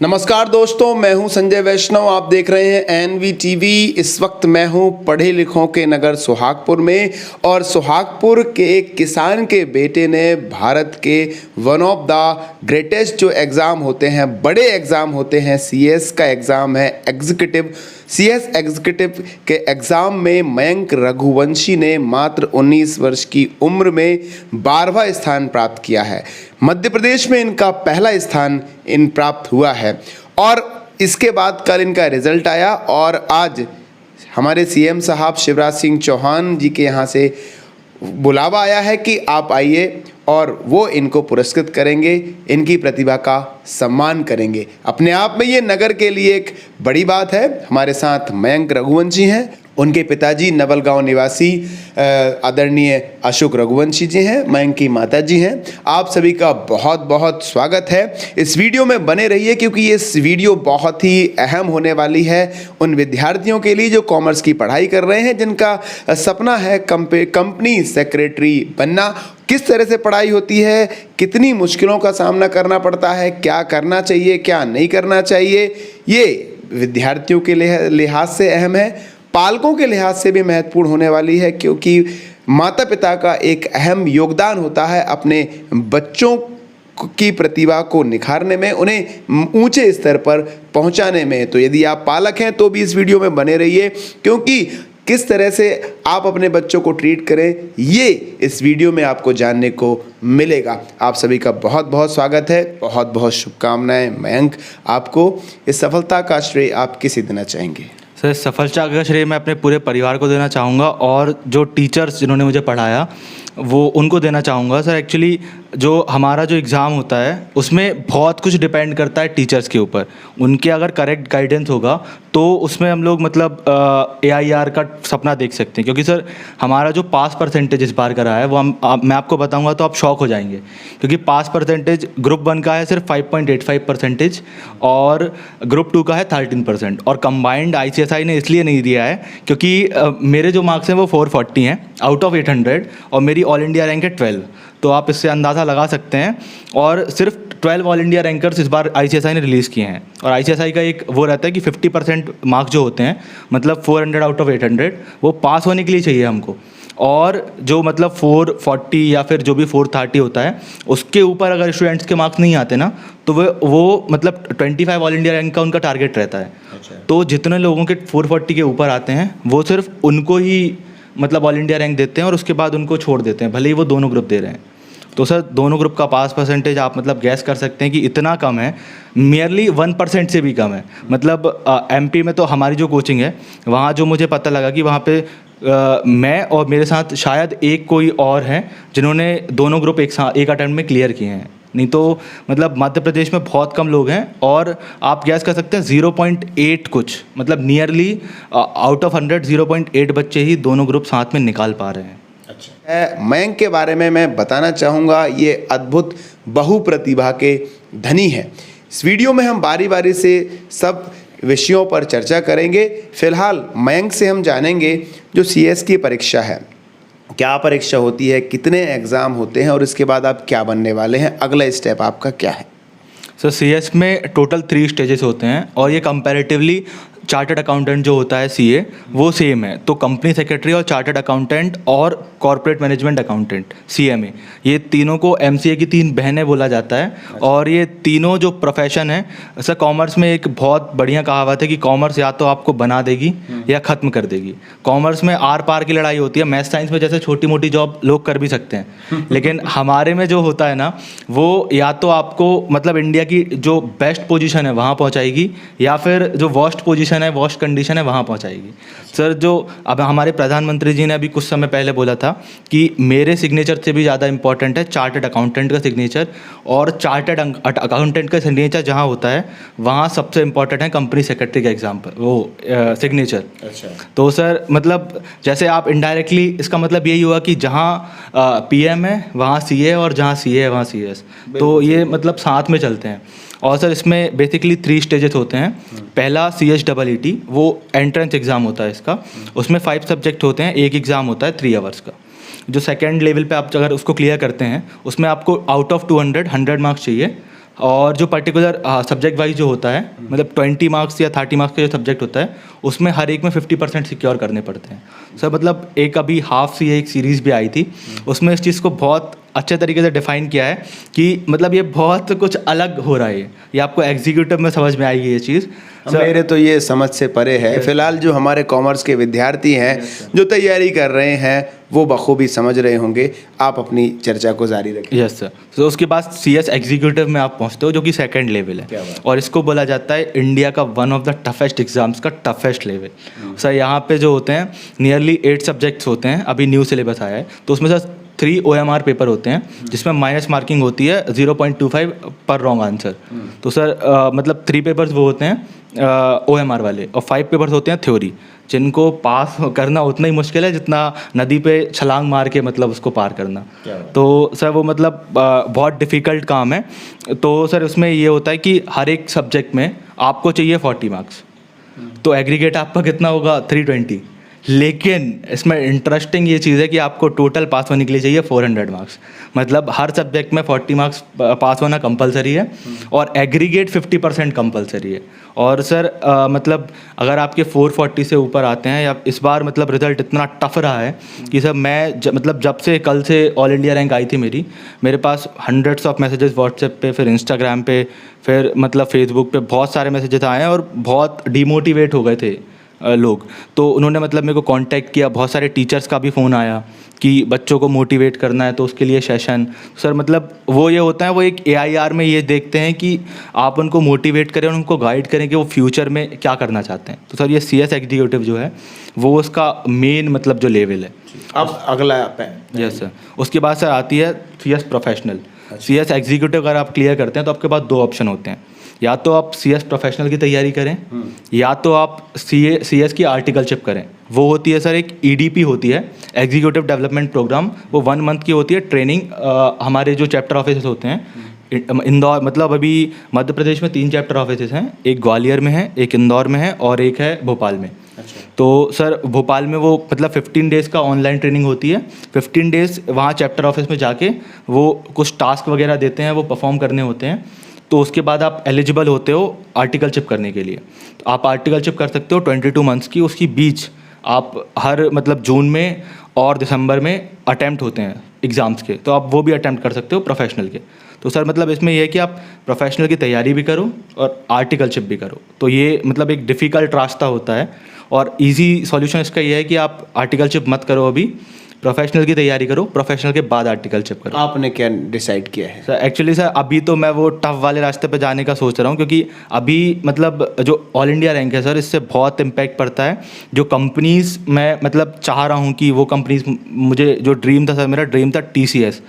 नमस्कार दोस्तों, मैं हूं संजय वैष्णव। आप देख रहे हैं एनवी टीवी। इस वक्त मैं हूं पढ़े लिखों के नगर सुहागपुर में, और सुहागपुर के एक किसान के बेटे ने भारत के वन ऑफ द ग्रेटेस्ट जो एग्ज़ाम होते हैं, बड़े एग्ज़ाम होते हैं, सीएस का एग्ज़ाम है एग्जीक्यूटिव, सीएस एग्जीक्यूटिव के एग्ज़ाम में मयंक रघुवंशी ने मात्र 19 वर्ष की उम्र में 12वां स्थान प्राप्त किया है। मध्य प्रदेश में इनका पहला स्थान प्राप्त हुआ है, और इसके बाद कल इनका रिजल्ट आया, और आज हमारे सीएम साहब शिवराज सिंह चौहान जी के यहाँ से बुलावा आया है कि आप आइए, और वो इनको पुरस्कृत करेंगे, इनकी प्रतिभा का सम्मान करेंगे। अपने आप में ये नगर के लिए एक बड़ी बात है। हमारे साथ मयंक रघुवंशी हैं, उनके पिताजी नवलगांव निवासी आदरणीय अशोक रघुवंशी जी हैं, मयंक की माता जी हैं। आप सभी का बहुत बहुत स्वागत है। इस वीडियो में बने रहिए, क्योंकि ये वीडियो बहुत ही अहम होने वाली है उन विद्यार्थियों के लिए जो कॉमर्स की पढ़ाई कर रहे हैं, जिनका सपना है कंपनी सेक्रेटरी बनना। किस तरह से पढ़ाई होती है, कितनी मुश्किलों का सामना करना पड़ता है, क्या करना चाहिए, क्या नहीं करना चाहिए, ये विद्यार्थियों के लिहाज से अहम है, पालकों के लिहाज से भी महत्वपूर्ण होने वाली है, क्योंकि माता पिता का एक अहम योगदान होता है अपने बच्चों की प्रतिभा को निखारने में, उन्हें ऊंचे स्तर पर पहुंचाने में। तो यदि आप पालक हैं तो भी इस वीडियो में बने रहिए, क्योंकि किस तरह से आप अपने बच्चों को ट्रीट करें, ये इस वीडियो में आपको जानने को मिलेगा। आप सभी का बहुत बहुत स्वागत है, बहुत बहुत शुभकामनाएं। मयंक, आपको इस सफलता का श्रेय आप किसे देना चाहेंगे? सर, सफलता का श्रेय मैं अपने पूरे परिवार को देना चाहूँगा, और जो टीचर्स जिन्होंने मुझे पढ़ाया वो उनको देना चाहूँगा। सर, एक्चुअली जो हमारा जो एग्ज़ाम होता है उसमें बहुत कुछ डिपेंड करता है टीचर्स के ऊपर। उनके अगर करेक्ट गाइडेंस होगा तो उसमें हम लोग मतलब AIR का सपना देख सकते हैं, क्योंकि सर हमारा जो पास परसेंटेज इस बार का रहा है वो मैं आपको बताऊंगा तो आप शॉक हो जाएंगे, क्योंकि पास परसेंटेज ग्रुप 1 का है सिर्फ 5.85% और ग्रुप 2 का है 13%, और कंबाइंड ICSI ने इसलिए नहीं दिया है क्योंकि मेरे जो मार्क्स हैं वो 440 हैं आउट ऑफ 800, और मेरी ऑल इंडिया रैंक है 12। तो आप इससे अंदाज़ा लगा सकते हैं, और सिर्फ 12 ऑल इंडिया रैंकर्स इस बार ICSI ने रिलीज़ किए हैं। और ICSI का एक वो रहता है कि 50% मार्क्स जो होते हैं, मतलब 400 आउट ऑफ 800, वो पास होने के लिए चाहिए हमको। और जो मतलब 440 या फिर जो भी 430 होता है, उसके ऊपर अगर स्टूडेंट्स के मार्क्स नहीं आते ना, तो वो मतलब 25 ऑल इंडिया रैंक का उनका टारगेट रहता है। अच्छा। तो जितने लोगों के 440 के ऊपर आते हैं वो सिर्फ उनको ही मतलब ऑल इंडिया रैंक देते हैं, और उसके बाद उनको छोड़ देते हैं, भले ही वो दोनों ग्रुप दे रहे हैं। तो सर, दोनों ग्रुप का पास परसेंटेज आप मतलब गैस कर सकते हैं कि इतना कम है, नियरली 1% से भी कम है। मतलब MP में तो हमारी जो कोचिंग है वहाँ जो मुझे पता लगा कि वहाँ पे मैं और मेरे साथ शायद एक कोई और हैं जिन्होंने दोनों ग्रुप एक अटेम्प्ट में क्लियर किए हैं। नहीं तो मतलब मध्य प्रदेश में बहुत कम लोग हैं, और आप गैस कर सकते हैं 0.8 कुछ, मतलब नियरली आउट ऑफ 100 0.8 बच्चे ही दोनों ग्रुप साथ में निकाल पा रहे हैं। अच्छा, मयंक के बारे में मैं बताना चाहूँगा, ये अद्भुत बहुप्रतिभा के धनी है। इस वीडियो में हम बारी बारी से सब विषयों पर चर्चा करेंगे। फिलहाल मयंक से हम जानेंगे जो CS की परीक्षा है, क्या परीक्षा होती है, कितने एग्ज़ाम होते हैं, और इसके बाद आप क्या बनने वाले हैं, अगला स्टेप आपका क्या है? सर, CS में टोटल 3 स्टेजेस होते हैं, और ये कंपैरेटिवली चार्टर्ड अकाउंटेंट जो होता है CA वो सेम है। तो कंपनी सेक्रेटरी और चार्टर्ड अकाउंटेंट और कॉर्पोरेट मैनेजमेंट अकाउंटेंट CMA, ये तीनों को MCA की 3 बहनें बोला जाता है। और ये तीनों जो प्रोफेशन है, सर कॉमर्स में एक बहुत बढ़िया कहावत है कि कॉमर्स या तो आपको बना देगी या ख़त्म कर देगी। कॉमर्स में आर पार की लड़ाई होती है। मैथ साइंस में जैसे छोटी मोटी जॉब लोग कर भी सकते हैं, लेकिन हमारे में जो होता है ना, वो या तो आपको मतलब इंडिया की जो बेस्ट पोजीशन है वहाँ पहुँचाएगी, या फिर जो वर्स्ट पोजीशन है, वर्स्ट कंडीशन है, वहाँ पहुँचाएगी। सर, जो अब हमारे प्रधानमंत्री जी ने अभी कुछ समय पहले बोला था कि मेरे सिग्नेचर से भी ज़्यादा इंपॉर्टेंट है चार्टर्ड अकाउंटेंट का सिग्नेचर, और चार्टर्ड अकाउंटेंट का सिग्नेचर जहाँ होता है वहाँ सबसे इंपॉर्टेंट है कंपनी सेक्रेटरी का एग्जाम पर वो सिग्नेचर। अच्छा। तो सर मतलब जैसे आप इनडायरेक्टली इसका मतलब यही हुआ कि जहाँ PM है वहाँ CA, और जहाँ CA है वहाँ CS, तो ये मतलब साथ में चलते हैं। और सर इसमें बेसिकली 3 स्टेजेस होते हैं। पहला CHEET, वो एंट्रेंस एग्ज़ाम होता है इसका, उसमें 5 सब्जेक्ट होते हैं, एक एग्ज़ाम होता है 3 आवर्स का। जो सेकेंड लेवल पे आप अगर उसको क्लियर करते हैं उसमें आपको आउट ऑफ 200 100 मार्क्स चाहिए, और जो पर्टिकुलर सब्जेक्ट वाइज जो होता है, मतलब 20 मार्क्स या 30 मार्क्स का जो सब्जेक्ट होता है, उसमें हर एक में 50% सिक्योर करने पड़ते हैं सर। मतलब एक अभी हाफ सी एक सीरीज़ भी आई थी, उसमें इस चीज़ को बहुत अच्छे तरीके से डिफाइन किया है कि मतलब ये बहुत कुछ अलग हो रहा है। ये आपको एग्जीक्यूटिव में समझ में आएगी ये चीज़। मेरे तो ये समझ से परे है। फिलहाल जो हमारे कॉमर्स के विद्यार्थी हैं जो तैयारी कर रहे हैं वो बखूबी समझ रहे होंगे। आप अपनी चर्चा को जारी रखें। Yes sir. तो उसके बाद CS एग्जीक्यूटिव में आप पहुंचते हो, जो कि सेकंड लेवल है, और इसको बोला जाता है इंडिया का one of the toughest exams का टफेस्ट लेवल। सर यहाँ पे जो होते हैं नियरली 8 सब्जेक्ट्स होते हैं। अभी न्यू सिलेबस आया है, तो उसमें सर 3 OMR पेपर होते हैं, जिसमें माइनस मार्किंग होती है 0.25 पर रॉन्ग आंसर। तो सर मतलब 3 पेपर्स वो होते हैं OMR वाले, और 5 पेपर्स होते हैं थ्योरी, जिनको पास करना उतना ही मुश्किल है जितना नदी पे छलांग मार के मतलब उसको पार करना। तो सर वो मतलब बहुत डिफ़िकल्ट काम है। तो सर उसमें ये होता है कि हर एक सब्जेक्ट में आपको चाहिए 40 मार्क्स, तो एग्रीगेट आपका कितना होगा 320। लेकिन इसमें इंटरेस्टिंग ये चीज़ है कि आपको टोटल पास होने के लिए चाहिए 400 मार्क्स। मतलब हर सब्जेक्ट में 40 मार्क्स पास होना कंपलसरी है, और एग्रीगेट 50% कंपलसरी है। और सर मतलब अगर आपके 440 से ऊपर आते हैं, या इस बार मतलब रिज़ल्ट इतना टफ रहा है कि सर मैं मतलब जब से कल से ऑल इंडिया रैंक आई थी मेरे पास हंड्रेड्स ऑफ मैसेजेस व्हाट्सएप पे, फिर इंस्टाग्राम पे, फिर मतलब फेसबुक पे बहुत सारे मैसेजेस आए हैं, और बहुत डीमोटिवेट हो गए थे लोग। तो उन्होंने मतलब मेरे को कांटेक्ट किया, बहुत सारे टीचर्स का भी फ़ोन आया कि बच्चों को मोटिवेट करना है तो उसके लिए सेशन। सर मतलब वो ये होता है, वो एक AIR में ये देखते हैं कि आप उनको मोटिवेट करें और उनको गाइड करें कि वो फ्यूचर में क्या करना चाहते हैं। तो सर ये CS एग्जीक्यूटिव जो है वो उसका मेन मतलब जो लेवल है। अब अगला यस सर। उसके बाद सर आती है CS प्रोफेशनल। CS एग्जीक्यूटिव अगर आप क्लियर करते हैं तो आपके पास 2 ऑप्शन होते हैं, या तो आप CS प्रोफेशनल की तैयारी करें, या तो आप CS की आर्टिकलशिप करें। वो होती है सर एक EDP होती है, एग्जीक्यूटिव डेवलपमेंट प्रोग्राम। वो 1 मंथ की होती है ट्रेनिंग। हमारे जो चैप्टर ऑफिस होते हैं इंदौर, मतलब अभी मध्य प्रदेश में 3 चैप्टर ऑफिस हैं, एक ग्वालियर में है, एक इंदौर में है, और एक है भोपाल में। तो सर भोपाल में वो मतलब 15 डेज़ का ऑनलाइन ट्रेनिंग होती है। 15 डेज़ वहाँ चैप्टर ऑफिस में जाके वो कुछ टास्क वगैरह देते हैं, वो परफॉर्म करने होते हैं। तो उसके बाद आप एलिजिबल होते हो आर्टिकलशिप करने के लिए। तो आप आर्टिकलशिप कर सकते हो 22 मंथ्स की। उसकी बीच आप हर मतलब जून में और दिसंबर में अटैम्प्ट होते हैं एग्ज़ाम्स के, तो आप वो भी अटैम्प्ट कर सकते हो प्रोफेशनल के। तो सर मतलब इसमें यह है कि आप प्रोफेशनल की तैयारी भी करो और आर्टिकलशिप भी करो। तो ये मतलब एक डिफ़िकल्ट रास्ता होता है, और इजी सॉल्यूशन इसका ये है कि आप आर्टिकलशिप मत करो, अभी प्रोफेशनल की तैयारी करो, प्रोफेशनल के बाद आर्टिकलशिप करो। आपने क्या डिसाइड किया है? सर एक्चुअली सर अभी तो मैं वो टफ वाले रास्ते पे जाने का सोच रहा हूँ, क्योंकि अभी मतलब जो ऑल इंडिया रैंक है सर, इससे बहुत इम्पैक्ट पड़ता है। जो कंपनीज़ मैं मतलब चाह रहा हूँ कि वो कंपनीज़, मुझे जो ड्रीम था सर, मेरा ड्रीम था TCS,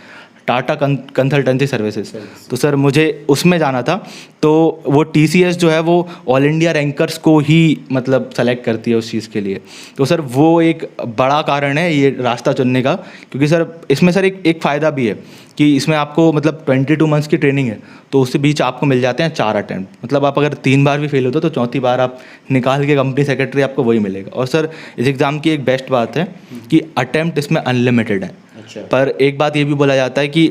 टाटा कंसल्टेंसी सर्विसेज। तो सर मुझे उसमें जाना था। तो वो TCS जो है वो ऑल इंडिया रैंकर्स को ही मतलब सेलेक्ट करती है उस चीज़ के लिए। तो सर वो एक बड़ा कारण है ये रास्ता चुनने का, क्योंकि सर इसमें सर एक फ़ायदा भी है कि इसमें आपको मतलब 22 मंथ्स की ट्रेनिंग है, तो उसके बीच आपको मिल जाते हैं 4 अटैम्प्ट। मतलब आप अगर 3 बार भी फेल होते हो तो चौथी बार आप निकाल के कंपनी सेक्रेटरी आपको वही मिलेगा। और सर इस एग्ज़ाम की एक बेस्ट बात है कि अटैम्प्ट इसमें अनलिमिटेड है। पर एक बात ये भी बोला जाता है कि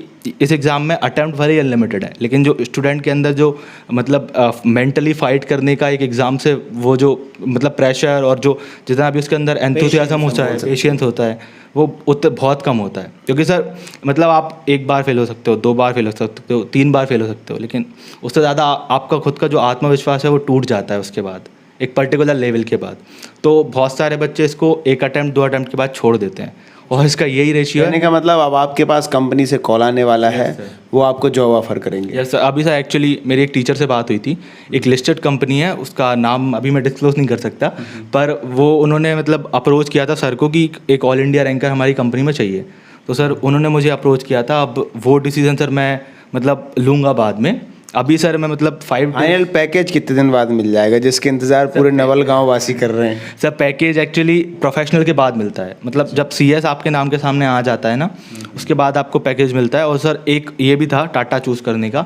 इस एग्ज़ाम में अटैम्प्ट भले ही अनलिमिटेड है, लेकिन जो स्टूडेंट के अंदर जो मतलब मेंटली फाइट करने का एक एग्ज़ाम से वो जो मतलब प्रेशर और जो जितना भी उसके अंदर एंथुसियाज्म होता है, पेशेंस होता है, वो उतना बहुत कम होता है। क्योंकि सर मतलब आप 1 बार फेल हो सकते हो, 2 बार फेल हो सकते हो, 3 बार फेल हो सकते हो, लेकिन उससे ज़्यादा आपका खुद का जो आत्मविश्वास है वो टूट जाता है उसके बाद, एक पर्टिकुलर लेवल के बाद। तो बहुत सारे बच्चे इसको 1 अटैम्प्ट 2 अटैम्प्ट के बाद छोड़ देते हैं, और इसका यही रेशियो है। कहने का मतलब अब आपके पास कंपनी से कॉल आने वाला है, वो आपको जॉब ऑफर करेंगे? Yes sir. अभी सर एक्चुअली मेरी एक टीचर से बात हुई थी, एक लिस्टेड कंपनी है, उसका नाम अभी मैं डिस्क्लोज नहीं कर सकता, पर वो उन्होंने मतलब अप्रोच किया था सर को कि एक ऑल इंडिया रैंकर हमारी कंपनी में चाहिए। तो सर उन्होंने मुझे अप्रोच किया था। अब वो डिसीजन सर मैं मतलब लूँगा बाद में। अभी सर मैं मतलब फाइनल पैकेज कितने दिन बाद मिल जाएगा, जिसके इंतजार पूरे नवल गांव वासी कर रहे हैं? सर पैकेज एक्चुअली प्रोफेशनल के बाद मिलता है। मतलब जब CS आपके नाम के सामने आ जाता है ना, उसके बाद आपको पैकेज मिलता है। और सर एक ये भी था टाटा चूज़ करने का।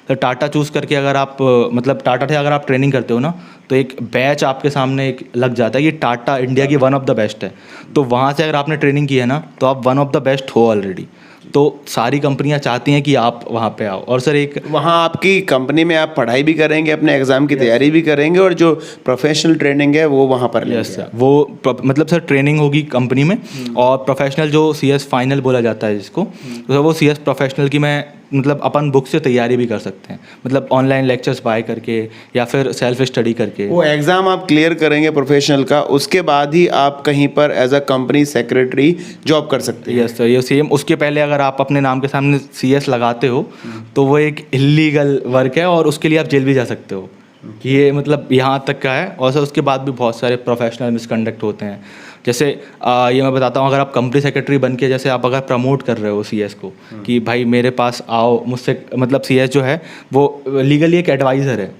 तो टाटा चूज़ करके अगर आप मतलब टाटा से अगर आप ट्रेनिंग करते हो ना, तो एक बैच आपके सामने एक लग जाता है। ये टाटा इंडिया की वन ऑफ द बेस्ट है। तो वहाँ से अगर आपने ट्रेनिंग की है ना, तो आप वन ऑफ द बेस्ट हो ऑलरेडी। तो सारी कंपनियां चाहती हैं कि आप वहाँ पे आओ। और सर एक वहाँ आपकी कंपनी में आप पढ़ाई भी करेंगे, अपने एग्ज़ाम की तैयारी भी करेंगे, और जो प्रोफेशनल ट्रेनिंग है वो वहाँ पर लेंगे। यस सर, वो मतलब सर ट्रेनिंग होगी कंपनी में, और प्रोफेशनल जो CS फाइनल बोला जाता है जिसको, तो वो CS प्रोफेशनल की मैं मतलब अपन बुक से तैयारी भी कर सकते हैं, मतलब ऑनलाइन लेक्चर्स बाय करके या फिर सेल्फ स्टडी करके। वो एग्ज़ाम आप क्लियर करेंगे प्रोफेशनल का, उसके बाद ही आप कहीं पर as a company secretary job कर सकते हैं। यस सर, ये सेम। उसके पहले अगर आप अपने नाम के सामने CS लगाते हो तो वो एक इलीगल वर्क है और उसके लिए आप जेल भी जा सकते हो। ये मतलब यहाँ तक का है। और सर उसके बाद भी बहुत सारे प्रोफेशनल मिसकंडक्ट होते हैं। जैसे ये मैं बताता हूँ, अगर आप कंपनी सेक्रेटरी बन के जैसे आप अगर प्रमोट कर रहे हो CS को कि भाई मेरे पास आओ, मुझसे मतलब CS जो है वो लीगली एक एडवाइज़र है।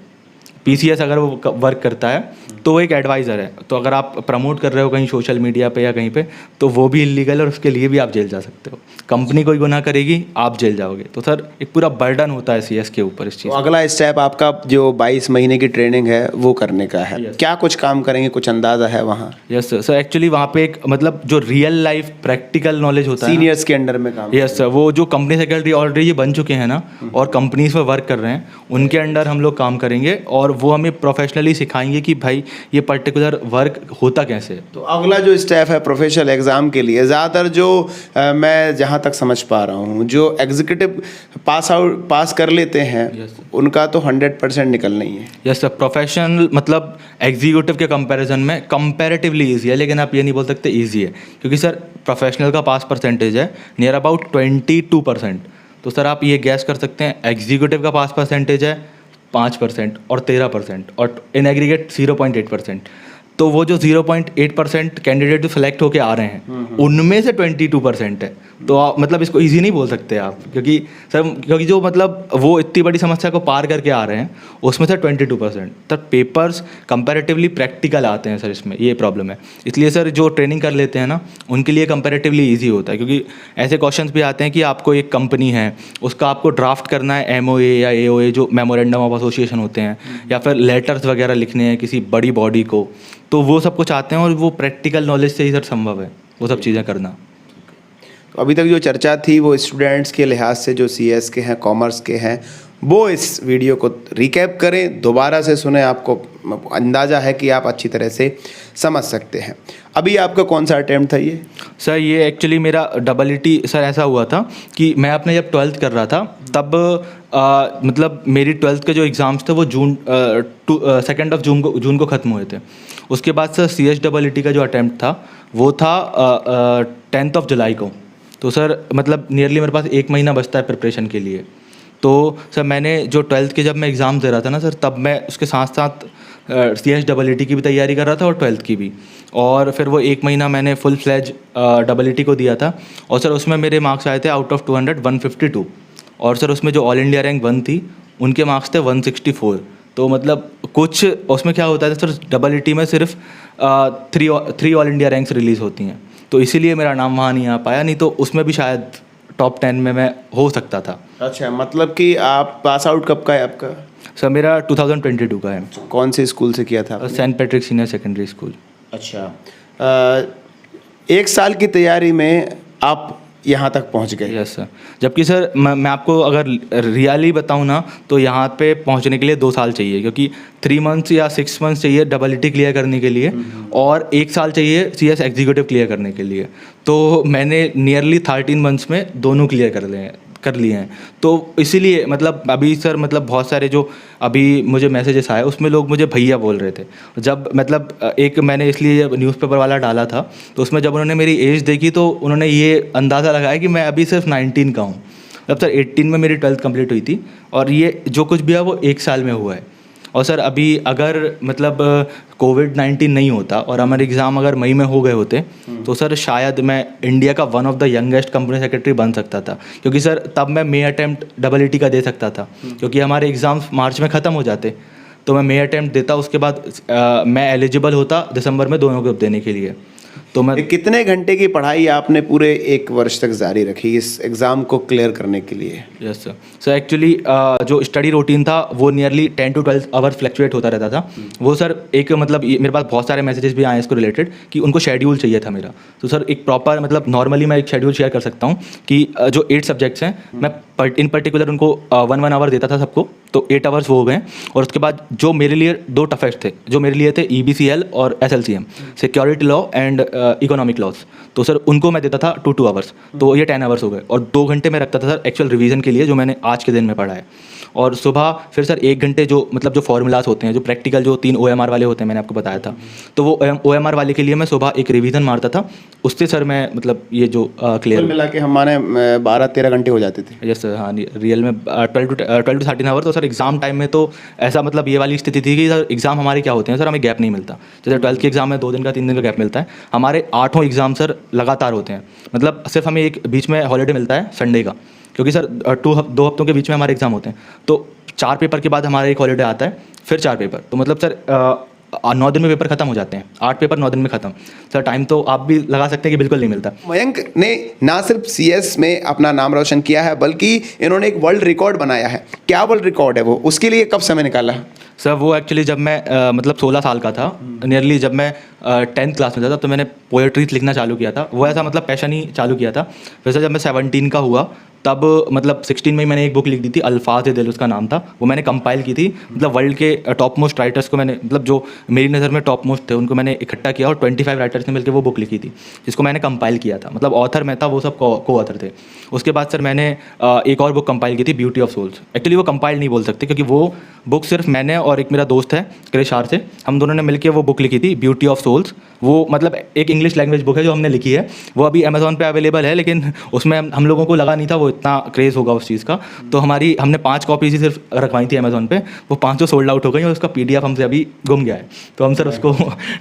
PCS अगर वो वर्क करता है तो वो एक एडवाइज़र है। तो अगर आप प्रमोट कर रहे हो कहीं सोशल मीडिया पे या कहीं पे, तो वो भी इलीगल है और उसके लिए भी आप जेल जा सकते हो। कंपनी कोई गुनाह करेगी, आप जेल जाओगे। तो सर एक पूरा बर्डन होता है CS के ऊपर इस चीज़। तो अगला स्टेप आपका जो 22 महीने की ट्रेनिंग है वो करने का है। क्या कुछ काम करेंगे, कुछ अंदाज़ा है वहाँ? यस सर, सर एक्चुअली वहाँ पे एक मतलब जो रियल लाइफ प्रैक्टिकल नॉलेज होता है, सीनियर्स के अंडर में काम? यस सर, वो जो कंपनी सेक्रेटरी ऑलरेडी बन चुके हैं ना और कंपनीज में वर्क कर रहे हैं, उनके अंडर हम लोग काम करेंगे और वो हमें प्रोफेशनली सिखाएंगे कि भाई ये पर्टिकुलर वर्क होता कैसे है। तो अगला जो स्टेप है प्रोफेशनल एग्ज़ाम के लिए, ज़्यादातर जो मैं जहाँ तक समझ पा रहा हूँ, जो एग्जीक्यूटिव पास कर लेते हैं उनका तो 100% निकलना ही है। यस सर, प्रोफेशनल मतलब एग्जीक्यूटिव के कंपैरिजन में कंपैरेटिवली ईजी है, लेकिन आप ये नहीं बोल सकते ईजी है, क्योंकि सर प्रोफेशनल का पास परसेंटेज है नियर अबाउट 22%। तो सर आप ये गैस कर सकते हैं एग्जीक्यूटिव का पास परसेंटेज है 5% और 13% और इन एग्रीगेट 0.8%। तो वो जो 0.8% कैंडिडेट जो सेलेक्ट होके आ रहे हैं उनमें से 22% है। तो आप मतलब इसको इजी नहीं बोल सकते आप, क्योंकि जो मतलब वो इतनी बड़ी समस्या को पार करके आ रहे हैं उसमें से 22%। तब पेपर्स कंपैरेटिवली प्रैक्टिकल आते हैं सर, इसमें ये प्रॉब्लम है। इसलिए सर जो ट्रेनिंग कर लेते हैं ना उनके लिए कंपैरेटिवली ईजी होता है, क्योंकि ऐसे क्वेश्चंस भी आते हैं कि आपको एक कंपनी है उसका आपको ड्राफ्ट करना है MOA या AOA जो मेमोरेंडम ऑफ एसोसिएशन होते हैं, या फिर लेटर्स वगैरह लिखने हैं किसी बड़ी बॉडी को, तो वो सब कुछ आते हैं और वो प्रैक्टिकल नॉलेज से ही सर संभव है वो सब चीज़ें करना। तो अभी तक जो चर्चा थी वो स्टूडेंट्स के लिहाज से जो CS के हैं, कॉमर्स के हैं, वो इस वीडियो को रिकैप करें, दोबारा से सुने, आपको अंदाज़ा है कि आप अच्छी तरह से समझ सकते हैं। अभी आपका कौन सा अटैम्प्ट था ये? सर ये एक्चुअली मेरा EET सर ऐसा हुआ था कि मैं अपने जब 12th कर रहा था तब मतलब मेरी 12th के जो एग्ज़ाम्स थे वो सेकेंड जून को ख़त्म हुए थे। उसके बाद सर CSEET का जो अटैम्प्ट था वो था 10 जुलाई को। तो सर मतलब नियरली मेरे पास 1 महीना बचता है प्रिपरेशन के लिए। तो सर मैंने जो 12th के जब मैं एग्ज़ाम दे रहा था ना सर, तब मैं उसके साथ साथ CSEET की भी तैयारी कर रहा था और 12th की भी। और फिर वो 1 महीना मैंने फुल फ्लैज EET को दिया था और सर उसमें मेरे मार्क्स आए थे आउट ऑफ 200 152। और सर उसमें जो ऑल इंडिया रैंक 1 थी उनके मार्क्स थे 164। तो मतलब कुछ उसमें क्या होता है सर, EET में सिर्फ 3 ऑल इंडिया रैंक्स रिलीज़ होती हैं, तो इसीलिए मेरा नाम वहाँ नहीं आ पाया, नहीं तो उसमें भी शायद टॉप 10 में मैं हो सकता था। अच्छा, मतलब कि आप पास आउट कब का है आपका? सर मेरा 2022 का है। कौन से स्कूल से किया था? Saint Patrick senior secondary school. अच्छा, 1 साल की तैयारी में आप यहाँ तक पहुँच गए? यस सर, जबकि सर मैं आपको अगर रियली बताऊँ ना तो यहाँ पे पहुँचने के लिए 2 साल चाहिए, क्योंकि 3 मंथ्स या 6 मंथ्स चाहिए EET क्लियर करने के लिए और 1 साल चाहिए CS एग्जीक्यूटिव क्लियर करने के लिए। तो मैंने नियरली 13 मंथ्स में दोनों क्लियर कर लिए हैं। तो इसीलिए मतलब अभी सर मतलब बहुत सारे जो अभी मुझे मैसेजेस आए उसमें लोग मुझे भैया बोल रहे थे। जब मतलब एक मैंने इसलिए न्यूज़पेपर वाला डाला था तो उसमें जब उन्होंने मेरी एज देखी तो उन्होंने ये अंदाज़ा लगाया कि मैं अभी सिर्फ 19 का हूँ। जब सर 18 में मेरी 12th कंप्लीट हुई थी और ये जो कुछ भी है वो 1 साल में हुआ है। और सर अभी अगर मतलब कोविड-19 नहीं होता और हमारे एग्ज़ाम अगर मई में हो गए होते तो सर शायद मैं इंडिया का one of the youngest company secretary बन सकता था, क्योंकि सर तब मैं मई अटैम्प्ट EET का दे सकता था, क्योंकि हमारे एग्ज़ाम्स मार्च में ख़त्म हो जाते। तो मैं मई अटैम्प्ट देता, उसके बाद मैं एलिजिबल होता दिसंबर में दोनों को देने के लिए। तो मैं कितने घंटे की पढ़ाई आपने पूरे एक वर्ष तक जारी रखी इस एग्ज़ाम को क्लियर करने के लिए? Yes sir. सर एक्चुअली जो स्टडी रूटीन था वो नियरली 10 to 12 आवर्स फ्लक्चुएट होता रहता था। वो सर एक मतलब मेरे पास बहुत सारे मैसेजेस भी आए इसको रिलेटेड कि उनको शेड्यूल चाहिए था मेरा। तो सर एक प्रॉपर मतलब नॉर्मली मैं एक शेड्यूल शेयर कर सकता हूँ कि जो 8 सब्जेक्ट्स हैं मैं इन पर्टिकुलर उनको 1 आवर देता था सबको, तो 8 आवर्स वो हो गए। और उसके बाद जो मेरे लिए 2 टफेस्ट थे, जो मेरे लिए थे EBCL और SLCM, security law and economic loss, तो सर उनको मैं देता था 2 आवर्स, तो ये 10 आवर्स हो गए। और 2 घंटे मैं रखता था सर एक्चुअल रिवीजन के लिए, जो मैंने आज के दिन में पढ़ा है। और सुबह फिर सर 1 घंटे जो मतलब जो फॉर्मूलाज होते हैं, जो प्रैक्टिकल जो 3 OMR वाले होते हैं, मैंने आपको बताया था, तो वो OMR वाले के लिए मैं सुबह एक रिवीजन मारता था। उससे सर मैं मतलब ये जो क्लियर मिला के हमारे 12-13 घंटे हो जाते थे। Yes sir. हाँ, रियल में 12 to 13 आवर। तो सर एग्जाम टाइम में तो ऐसा मतलब ये वाली स्थिति थी कि सर एग्जाम हमारे क्या होते हैं सर, हमें गैप नहीं मिलता। जैसे 12th के एग्जाम में 2 दिन का 3 दिन का गैप मिलता है, हमारे 8 एग्जाम सर लगातार होते हैं। मतलब सिर्फ हमें एक बीच में हॉलीडे मिलता है संडे का, क्योंकि सर 2 हफ्तों के बीच में हमारे एग्जाम होते हैं। तो 4 पेपर के बाद हमारा एक हॉलीडे आता है, फिर 4 पेपर। तो मतलब सर 9 दिन में पेपर खत्म हो जाते हैं, 8 पेपर 9 दिन में खत्म। सर टाइम तो आप भी लगा सकते हैं कि बिल्कुल नहीं मिलता। मयंक ने ना सिर्फ CS में अपना नाम रोशन किया है, बल्कि इन्होंने एक वर्ल्ड रिकॉर्ड बनाया है। क्या वर्ल्ड रिकॉर्ड है वो, उसके लिए कब समय निकाला? सर वो एक्चुअली जब मैं मतलब 16 साल का था, नियरली जब मैं 10th क्लास में था, तो मैंने पोएट्रीज लिखना चालू किया था। वो ऐसा मतलब पैशन ही चालू किया था। वैसे जब मैं 17 का हुआ तब मतलब 16 में ही मैंने एक बुक लिख दी थी, अल्फाज दिल उसका नाम था। वो मैंने कंपाइल की थी, मतलब वर्ल्ड के टॉप मोस्ट राइटर्स को मैंने मतलब जो मेरी नज़र में टॉप मोस्ट थे उनको मैंने इकट्ठा किया, और 25 राइटर्स ने मिलकर वो बुक लिखी थी, जिसको मैंने कंपाइल किया था। मतलब ऑथर मैं था, वो सब को ऑथर थे। उसके बाद सर मैंने एक और बुक कंपाइल की थी, ब्यूटी ऑफ सोल्स। एक्चुअली वो कंपाइल नहीं बोल सकते, क्योंकि वो बुक सिर्फ मैंने और एक मेरा दोस्त है क्रिश आर से, हम दोनों ने मिलकर वो बुक लिखी थी, ब्यूटी ऑफ सोल्स। वो मतलब एक इंग्लिश लैंग्वेज बुक है जो हमने लिखी है। वो अभी अमेज़ॉन पे अवेलेबल है, लेकिन उसमें हम लोगों को लगा नहीं था वो इतना क्रेज़ होगा उस चीज़ का। तो हमने 5 कॉपीज ही सिर्फ रखवाई थी अमेज़ॉन पे, वो 5 सोल्ड आउट हो गई, और उसका PDF हमसे अभी गुम गया है। तो हम सर उसको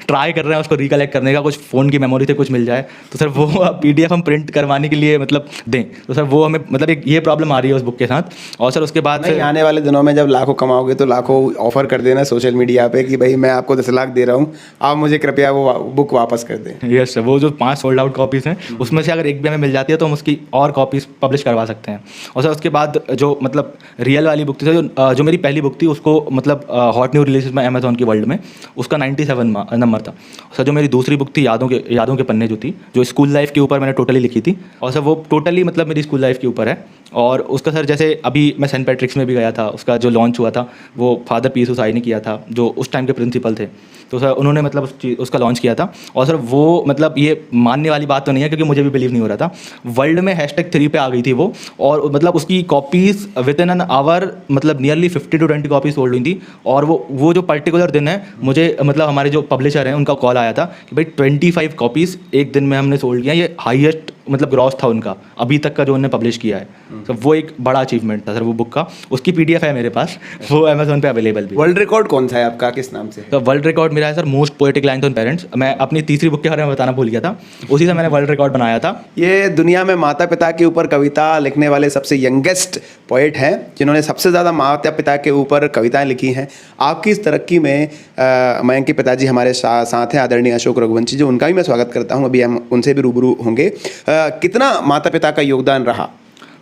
ट्राई कर रहे हैं उसको रिकलेक्ट करने का, कुछ फ़ोन की मेमोरी से कुछ मिल जाए तो सर वो PDF हम प्रिंट करवाने के लिए मतलब दें। तो सर वो हमें मतलब एक ये प्रॉब्लम आ रही है उस बुक के साथ। और सर उसके बाद नहीं, आने वाले दिनों में जब लाखों कमाओगे तो लाखों ऑफर कर देना सोशल मीडिया पे कि भाई मैं आपको 10 लाख दे रहा हूँ, आप मुझे कृपया वो बुक वापस कर दें। Yes sir. वो जो 5 सोल्ड आउट कॉपीज़ हैं उसमें से अगर एक भी हमें मिल जाती है तो हम उसकी और कॉपीज़ पब्लिश करवा सकते हैं। और सर उसके बाद जो मतलब रियल वाली बुक थी, जो मेरी पहली बुक थी, उसको मतलब हॉट न्यू रिलीज में अमेज़ॉन की वर्ल्ड में उसका 97 नंबर था। सर जो मेरी दूसरी बुक थी यादों के पन्ने, जो थी, जो स्कूल लाइफ के ऊपर मैंने टोटली लिखी थी, और सर वो टोटली मतलब मेरी स्कूल लाइफ के ऊपर है। और उसका सर जैसे अभी मैं सेंट पैट्रिक्स में भी गया था, उसका जो लॉन्च हुआ था वो फादर पीसू साई ने किया था, जो उस टाइम के प्रिंसिपल थे। तो सर उन्होंने मतलब उसका लॉन्च किया था। और सर वो मतलब ये मानने वाली बात तो नहीं है, क्योंकि मुझे भी बिलीव नहीं हो रहा था। वर्ल्ड में #3 पे आ गई थी वो, और मतलब उसकी copies with in an hour मतलब नियरली 50 to 20 कॉपीज़ सोल्ड हुई थी। और वो जो पर्टिकुलर दिन है, मुझे मतलब हमारे जो पब्लिशर हैं उनका कॉल आया था कि भाई 25 कॉपीज़ एक दिन में हमने सोल्ड किया, ये हाईएस्ट मतलब ग्रॉस था उनका अभी तक का जो उन्होंने पब्लिश किया है। तो वो एक बड़ा अचीवमेंट था सर वो बुक का। उसकी PDF है मेरे पास, वो अमेज़ॉन पे अवेलेबल भी। वर्ल्ड रिकॉर्ड कौन सा है आपका, किस नाम से? तो वर्ल्ड रिकॉर्ड मेरा है sir most poetic lines on parents. मैं अपनी तीसरी बुक के बारे में बताना भूल गया था, उसी से मैंने वर्ल्ड रिकॉर्ड बनाया था। ये दुनिया में माता पिता के ऊपर कविता लिखने वाले सबसे यंगेस्ट पोएट हैं, जिन्होंने सबसे ज़्यादा माता पिता के ऊपर कविताएं लिखी हैं। आपकी इस तरक्की में मयंक के पिताजी हमारे साथ हैं, आदरणीय अशोक रघुवंशी, जो उनका भी मैं स्वागत करता हूं। अभी हम उनसे भी रूबरू होंगे। कितना माता पिता का योगदान रहा?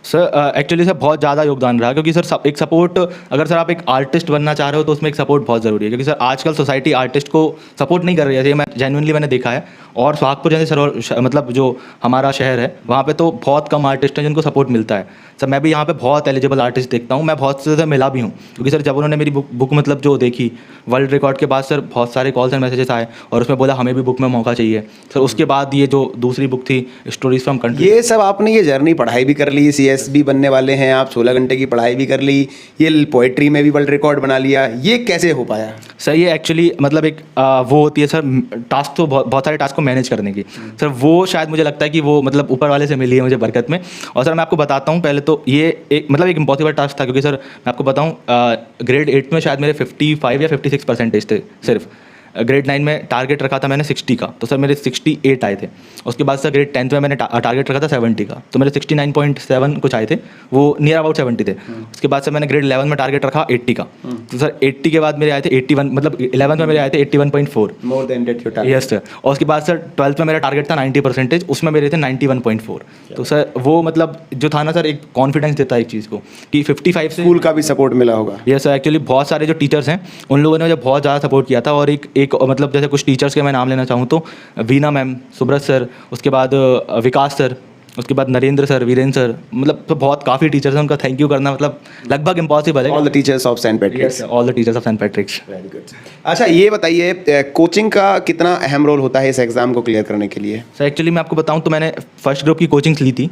सर एक्चुअली सर बहुत ज़्यादा योगदान रहा, क्योंकि सर एक सपोर्ट, अगर सर आप एक आर्टिस्ट बनना चाह रहे हो तो उसमें एक सपोर्ट बहुत ज़रूरी है, क्योंकि सर आजकल सोसाइटी आर्टिस्ट को सपोर्ट नहीं कर रही है। ये मैं जेन्युइनली मैंने देखा है। और सुहागपुर जैसे सर मतलब जो हमारा शहर है, वहाँ पे तो बहुत कम आर्टिस्ट हैं जिनको सपोर्ट मिलता है। सर मैं भी यहाँ पे बहुत एलिजिबल आर्टिस्ट देखता हूँ, मैं बहुत से मिला भी हूँ, क्योंकि सर जब उन्होंने मेरी बुक मतलब जो देखी वर्ल्ड रिकॉर्ड के बाद, सर बहुत सारे कॉल्स एंड मैसेजेस आए, और उसमें बोला हमें भी बुक में मौका चाहिए। सर उसके बाद ये जो दूसरी बुक थी, स्टोरीज फ्रॉम कंट्री, ये सब आपने ये जर्नी पढ़ाई भी कर ली, CS भी बनने वाले हैं आप, 16 घंटे की पढ़ाई भी कर ली, ये पोएट्री में भी वर्ल्ड रिकॉर्ड बना लिया, ये कैसे हो पाया? सर ये एक्चुअली मतलब एक वो होती है सर टास्क, तो बहुत सारे टास्क को मैनेज करने की। सर वो शायद मुझे लगता है कि वो मतलब ऊपर वाले से मिली है मुझे बरकत में। और सर मैं आपको बताता हूँ, पहले तो ये एक मतलब एक इम्पॉसिबल टास्क था, क्योंकि सर मैं आपको बताऊँ ग्रेड 8 में शायद मेरे 55 या 56 परसेंटेज थे सिर्फ। ग्रेड 9 में टारगेट रखा था मैंने 60 का, तो सर मेरे 68 आए थे। उसके बाद सर ग्रेड 10th में मैंने टारगेट रखा था 70 का, तो मेरे 69.7 कुछ आए थे, वो नियर अबाउट 70 थे। उसके बाद सर मैंने ग्रेड 11 में टारगेट रखा 80 का, तो सर 80 के बाद मेरे आए थे 81, मतलब 11th में मेरे आए थे 81.4। More than that your target. Yes sir. और उसके बाद सर 12th में मेरा टारगेट था 90%, उसमें मेरे थे 91.4। तो सर वो मतलब जो था ना सर, एक कॉन्फिडेंस देता है एक चीज़ को कि 55 से। स्कूल का भी सपोर्ट मिला होगा। यस सर, एक्चुअली बहुत सारे जो टीचर्स हैं उन लोगों ने मुझे बहुत ज़्यादा सपोर्ट किया था। और एक मतलब जैसे कुछ टीचर्स के मैं नाम लेना चाहूँ तो वीना मैम, सुब्रत सर, उसके बाद विकास सर, उसके बाद नरेंद्र सर, वीरेंद्र सर, मतलब तो बहुत काफ़ी टीचर्स हैं, उनका थैंक यू करना मतलब लगभग इम्पॉसिबल है। All the teachers of Saint Patrick's. All the teachers of Saint Patrick's. Very good. अच्छा ये बताइए, कोचिंग का कितना अहम रोल होता है इस एग्ज़ाम को क्लियर करने के लिए? सर एक्चुअली मैं आपको बताऊं तो मैंने फर्स्ट ग्रुप की कोचिंग्स ली थी,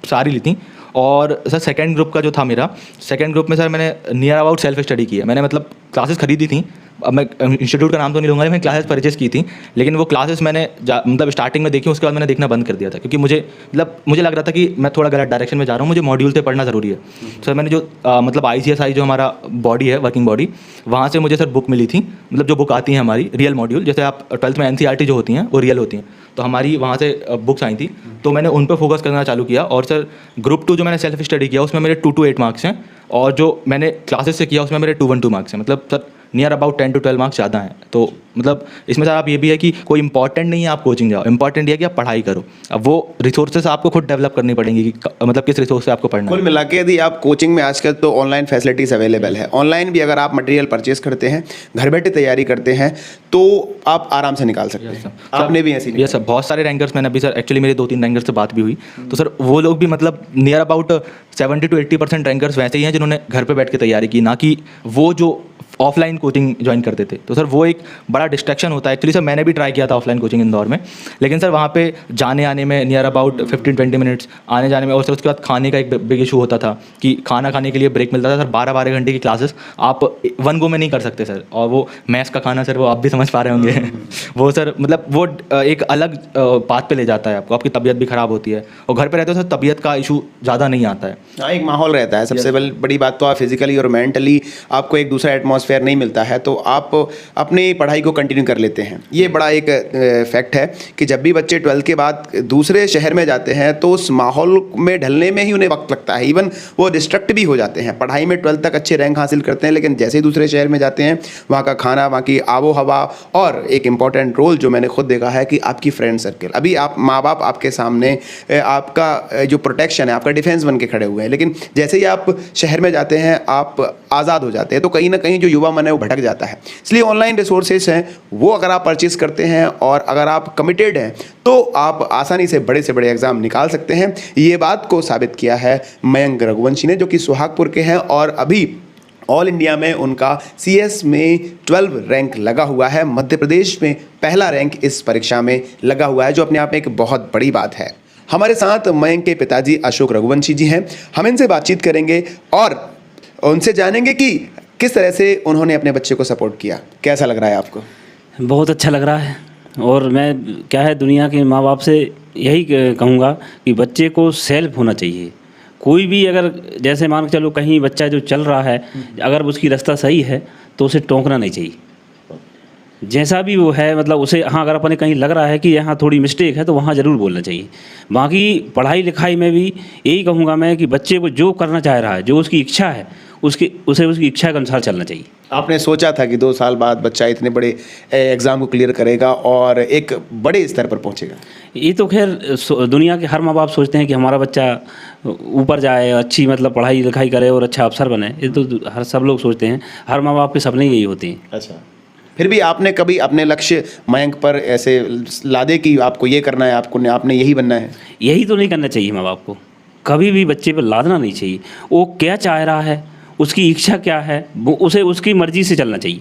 सारी ली थी। और सर सेकंड ग्रुप का जो था मेरा, सेकंड ग्रुप में सर मैंने नियर अबाउट सेल्फ स्टडी की है। मैंने मतलब क्लासेस खरीदी थी, अब मैं इंस्टीट्यूट का नाम तो नहीं लूँगा, मैंने क्लासेस परचेस की थी, लेकिन वो क्लासेस मैंने मतलब स्टार्टिंग में देखी, उसके बाद मैंने देखना बंद कर दिया था, क्योंकि मुझे लग रहा था कि मैं थोड़ा गलत डायरेक्शन में जा रहा हूँ, मुझे मॉड्यूल से पढ़ना ज़रूरी है। सर मैंने जो मतलब ICSI जो हमारा बॉडी है, वर्किंग बॉडी, वहाँ से मुझे सर बुक मिली थी, मतलब जो बुक आती हैं हमारी रियल मॉड्यूल, जैसे आप 12th में NCERT जो होती हैं वो रियल होती हैं, तो हमारी वहाँ से बुक्स आई थी, तो मैंने उन पर फोकस करना चालू किया। और सर ग्रुप 2 जो मैंने सेल्फ स्टडी किया उसमें मेरे 2 to 8 मार्क्स हैं, और जो मैंने क्लासेस से किया उसमें मेरे 212 मार्क्स हैं, मतलब sir near about 10 to 12 marks ज़्यादा हैं। तो मतलब इसमें सर आप ये भी है कि कोई इंपॉर्टेंट नहीं है आप कोचिंग जाओ, इंपॉर्टेंट ये है कि आप पढ़ाई करो। अब वो रिसोर्सेज आपको खुद डेवलप करनी पड़ेंगी कि मतलब किस रिसोर्स से आपको पढ़ना है। कुल मिला के यदि आप कोचिंग में आजकल तो ऑनलाइन फैसिलिटीज़ अवेलेबल है, ऑनलाइन भी अगर आप मटेरियल परचेस करते हैं, घर बैठे तैयारी करते हैं तो आप आराम से निकाल सकते हैं। आपने भी ऐसी? यस सर, बहुत सारे रैंकर्स मैंने अभी सर, एक्चुअली मेरे 2-3 रैंकर्स से बात भी हुई, तो सर वो लोग भी मतलब नियर अबाउट 70 to 80% रैंकर्स वैसे ही हैं जिन्होंने घर पे बैठ के तैयारी की, ना कि वो जो ऑफलाइन कोचिंग ज्वाइन करते थे। तो सर वो एक बड़ा डिस्ट्रैक्शन होता है। एक्चुअली सर मैंने भी ट्राई किया था ऑफलाइन कोचिंग इंदौर में, लेकिन सर वहाँ पे जाने आने में नियर अबाउट 15-20 मिनट्स आने जाने में, और सर उसके बाद खाने का एक बिग इशू होता था कि खाना खाने के लिए ब्रेक मिलता था सर, 12-12 घंटे की क्लासेस आप वन गो में नहीं कर सकते सर। और वो मैस का खाना सर, वो आप भी समझ पा रहे होंगे वो सर मतलब वो एक अलग बात पे ले जाता है आपको, आपकी तबीयत भी ख़राब होती है। और घर पे रहते हो सर तबीयत का इशू ज़्यादा नहीं आता है। हाँ, एक माहौल रहता है। सबसे बड़ी बात तो आप फिजिकली और मेंटली आपको एक दूसरा एटमॉस्फेयर नहीं मिलता है, तो आप अपनी पढ़ाई को कंटिन्यू कर लेते हैं। ये बड़ा एक फैक्ट है कि जब भी बच्चे 12th के बाद दूसरे शहर में जाते हैं तो उस माहौल में ढलने में ही उन्हें वक्त लगता है, इवन वो डिस्ट्रैक्ट भी हो जाते हैं। पढ़ाई में 12th तक अच्छे रैंक हासिल करते हैं, लेकिन जैसे ही दूसरे शहर में जाते हैं वहाँ का खाना, वहाँ की आबो हवा, और एक इम्पॉर्टेंट रोल जो मैंने खुद देखा है कि आपकी फ्रेंड सर्कल। अभी आप माँ बाप आपके सामने आपका जो प्रोटेक्शन है, आपका डिफेंस बन के खड़े हुए हैं, लेकिन जैसे ही आप शहर में जाते हैं आप आज़ाद हो जाते हैं, तो कहीं ना कहीं जो युवा मन है वो भटक जाता है। इसलिए ऑनलाइन रिसोर्सेज हैं वो अगर आप परचेज करते हैं और अगर आप कमिटेड हैं तो आप आसानी से बड़े एग्जाम निकाल सकते हैं। ये बात को साबित किया है मयंक रघुवंशी ने, जो कि सुहागपुर के हैं और अभी ऑल इंडिया में उनका CS में 12 रैंक लगा हुआ है। मध्य प्रदेश में पहला रैंक इस परीक्षा में लगा हुआ है, जो अपने आप में एक बहुत बड़ी बात है। हमारे साथ मयंक के पिताजी अशोक रघुवंशी जी हैं, हम इनसे बातचीत करेंगे और उनसे जानेंगे कि किस तरह से उन्होंने अपने बच्चे को सपोर्ट किया। कैसा लग रहा है आपको? बहुत अच्छा लग रहा है, और मैं क्या है दुनिया के माँ बाप से यही कहूँगा कि बच्चे को सेल्फ होना चाहिए। कोई भी अगर जैसे मान के चलो कहीं बच्चा जो चल रहा है, अगर उसकी रास्ता सही है तो उसे टोकना नहीं चाहिए। जैसा भी वो है मतलब उसे, हाँ अगर अपने कहीं लग रहा है कि यहाँ थोड़ी मिस्टेक है तो वहाँ ज़रूर बोलना चाहिए। बाकी पढ़ाई लिखाई में भी यही कहूँगा मैं कि बच्चे को जो करना चाह रहा है, जो उसकी इच्छा है, उसे उसकी इच्छा के अनुसार चलना चाहिए। आपने सोचा था कि 2 साल बाद बच्चा इतने बड़े एग्ज़ाम को क्लियर करेगा और एक बड़े स्तर पर पहुंचेगा? ये तो खैर दुनिया के हर माँ बाप सोचते हैं कि हमारा बच्चा ऊपर जाए, अच्छी मतलब पढ़ाई लिखाई करे और अच्छा अफसर बने। ये तो हर सब लोग सोचते हैं, हर माँ बाप के सपने यही होते हैं। अच्छा, फिर भी आपने कभी अपने लक्ष्य मयंक पर ऐसे लादे कि आपको ये करना है, आपने यही बनना है? यही तो नहीं करना चाहिए माँ बाप को, कभी भी बच्चे पर लादना नहीं चाहिए। वो क्या चाह रहा है, उसकी इच्छा क्या है, वो उसे उसकी मर्ज़ी से चलना चाहिए।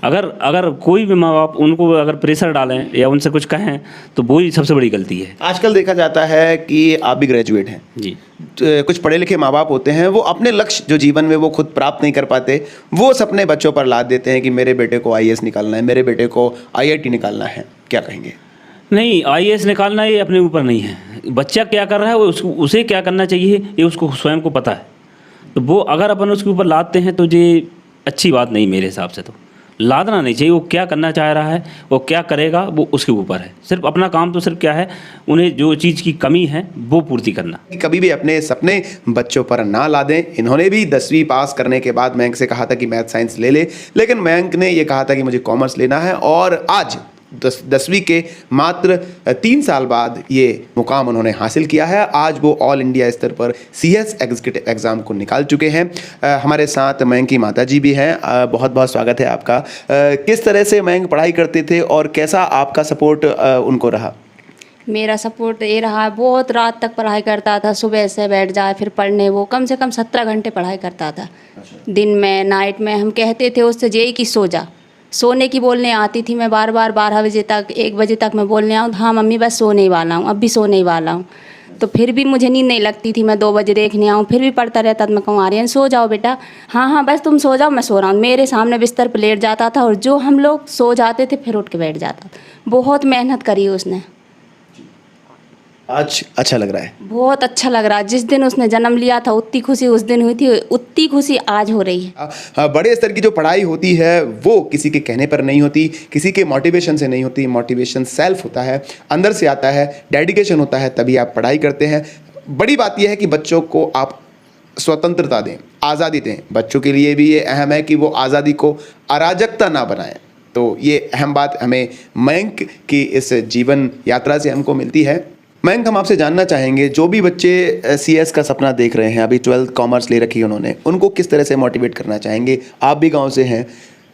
अगर कोई भी माँ बाप उनको अगर प्रेशर डालें या उनसे कुछ कहें तो वो ही सबसे बड़ी गलती है। आजकल देखा जाता है कि आप भी ग्रेजुएट हैं जी, कुछ पढ़े लिखे माँ बाप होते हैं, वो अपने लक्ष्य जो जीवन में वो खुद प्राप्त नहीं कर पाते, वो अपने बच्चों पर लाद देते हैं कि मेरे बेटे को IAS निकालना है, मेरे बेटे को IIT निकालना है। क्या कहेंगे? नहीं, IAS निकालना ये अपने ऊपर नहीं है। बच्चा क्या कर रहा है वो उसे क्या करना चाहिए ये उसको स्वयं को पता है। तो वो अगर अपन उसके ऊपर लादते हैं तो ये अच्छी बात नहीं मेरे हिसाब से। तो लादना नहीं चाहिए। वो क्या करना चाह रहा है, वो क्या करेगा, वो उसके ऊपर है। सिर्फ अपना काम तो सिर्फ क्या है, उन्हें जो चीज़ की कमी है वो पूर्ति करना। कभी भी अपने सपने बच्चों पर ना लादें। इन्होंने भी 10वीं पास करने के बाद मयंक से कहा था कि मैथ साइंस ले ले, लेकिन मयंक ने ये कहा था कि मुझे कॉमर्स लेना है, और आज 10वीं के मात्र 3 साल बाद ये मुकाम उन्होंने हासिल किया है। आज वो ऑल इंडिया स्तर पर CS एग्जीक्यूटिव एग्ज़ाम को निकाल चुके हैं। हमारे साथ मयंक की माता जी भी हैं। बहुत बहुत स्वागत है आपका। किस तरह से मयंक पढ़ाई करते थे और कैसा आपका सपोर्ट उनको रहा? मेरा सपोर्ट ये रहा, बहुत रात तक पढ़ाई करता था। सुबह से बैठ जाए फिर पढ़ने, वो कम से कम 17 घंटे पढ़ाई करता था। दिन में नाइट में। हम कहते थे उससे यही कि सो जा। सोने की बोलने आती थी, मैं बार बार 12 बजे तक 1 बजे तक मैं बोलने आऊँ, हाँ मम्मी बस सोने ही वाला हूँ, अब भी सोने ही वाला हूँ। तो फिर भी मुझे नींद नहीं लगती थी। मैं 2 बजे देखने आऊँ फिर भी पढ़ता रहता। तो मैं कहूँ आर्यन सो जाओ बेटा, हाँ हाँ बस तुम सो जाओ, मैं सो रहा हूँ। मेरे सामने बिस्तर पर लेट जाता था, और जो हम लोग सो जाते थे फिर उठ के बैठ जाता था। बहुत मेहनत करी उसने। आज अच्छा लग रहा है? बहुत अच्छा लग रहा है। जिस दिन उसने जन्म लिया था उतनी खुशी उस दिन हुई थी, उतनी खुशी आज हो रही है। बड़े स्तर की जो पढ़ाई होती है वो किसी के कहने पर नहीं होती, किसी के मोटिवेशन से नहीं होती। मोटिवेशन सेल्फ होता है, अंदर से आता है, डेडिकेशन होता है, तभी आप पढ़ाई करते हैं। बड़ी बात यह है कि बच्चों को आप स्वतंत्रता दें, आज़ादी दें। बच्चों के लिए भी ये अहम है कि वो आज़ादी को अराजकता ना बनाएं। तो ये अहम बात हमें मयंक की इस जीवन यात्रा से हमको मिलती है। मयंक, हम आपसे जानना चाहेंगे, जो भी बच्चे CS का सपना देख रहे हैं, अभी 12th कॉमर्स ले रखी है उन्होंने, उनको किस तरह से मोटिवेट करना चाहेंगे? आप भी गांव से हैं,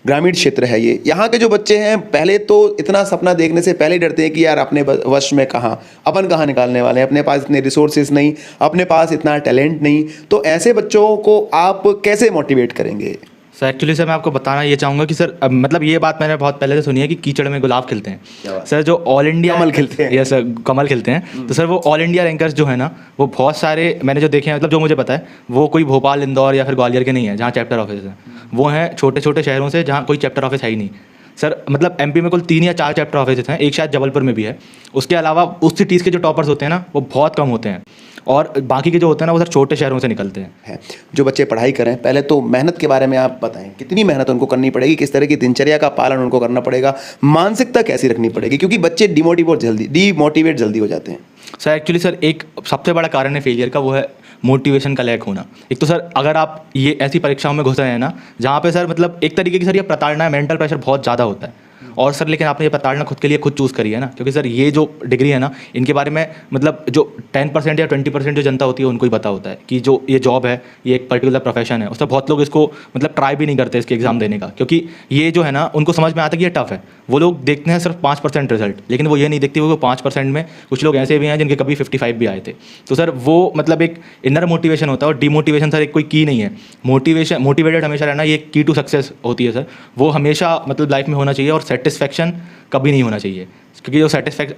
ग्रामीण क्षेत्र है ये। यहाँ के जो बच्चे हैं पहले तो इतना सपना देखने से पहले डरते हैं कि यार अपने वश में कहाँ, अपन कहाँ निकालने वाले हैं, अपने पास इतने रिसोर्सेज नहीं, अपने पास इतना टैलेंट नहीं। तो ऐसे बच्चों को आप कैसे मोटिवेट करेंगे? सर एक्चुअली सर मैं आपको बताना ये चाहूँगा कि सर मतलब ये बात मैंने बहुत पहले से सुनी है कि कीचड़ में गुलाब खिलते हैं। सर जो ऑल इंडिया कमल खिलते हैं। यस सर, कमल खिलते हैं। तो सर वो ऑल इंडिया रैंकर्स जो है ना, वो बहुत सारे मैंने जो देखे हैं, मतलब जो मुझे पता है, वो कोई भोपाल, इंदौर या फिर ग्वालियर के नहीं है जहाँ चैप्टर ऑफिस है। वो हैं छोटे छोटे शहरों से जहाँ कोई चैप्टर ऑफिस है ही नहीं। सर मतलब MP में कुल 3 या 4 चैप्टर ऑफिस हैं, एक शायद जबलपुर में भी है। उसके अलावा उस सिटीज़ के जो टॉपर्स होते हैं ना, वो बहुत कम होते हैं, और बाकी के जो होते हैं ना वो सर छोटे शहरों से निकलते हैं। जो बच्चे पढ़ाई करें, पहले तो मेहनत के बारे में आप बताएं, कितनी मेहनत उनको करनी पड़ेगी, किस तरह की दिनचर्या का पालन उनको करना पड़ेगा, मानसिकता कैसी रखनी पड़ेगी, क्योंकि बच्चे डिमोटिवेट जल्दी हो जाते हैं। सर एक्चुअली सर एक सबसे बड़ा कारण है फेलियर का, वो है मोटिवेशन का लैक होना। एक तो सर अगर आप ये ऐसी परीक्षाओं में घुस रहे हैं ना, जहाँ पे सर मतलब एक तरीके की सर ये प्रताड़ना है, मेंटल प्रेशर बहुत ज़्यादा होता है। और सर लेकिन आपने ये प्रताड़ना खुद के लिए खुद चूज़ करी है ना, क्योंकि सर ये जो डिग्री है ना, इनके बारे में मतलब जो 10% या 20% जो जनता होती है उनको ही पता होता है कि जो ये जॉब है, ये एक पर्टिकुलर प्रोफेशन है। उसमें बहुत लोग इसको मतलब ट्राई भी नहीं करते इसके एग्ज़ाम देने का, क्योंकि ये जो है ना उनको समझ में आता है कि ये टफ है। वो लोग देखते हैं सिर्फ 5% रिजल्ट, लेकिन वो ये नहीं देखते वो 5% में कुछ लोग ऐसे भी हैं जिनके कभी 55 भी आए थे। तो सर वो मतलब एक इनर मोटिवेशन होता है, और डीमोटिवेशन सर एक कोई की नहीं है। मोटिवेटेड हमेशा रहना, ये की टू सक्सेस होती है सर। वो हमेशा मतलब लाइफ में होना चाहिए, और सेटिस्फैक्शन कभी नहीं होना चाहिए, क्योंकि जो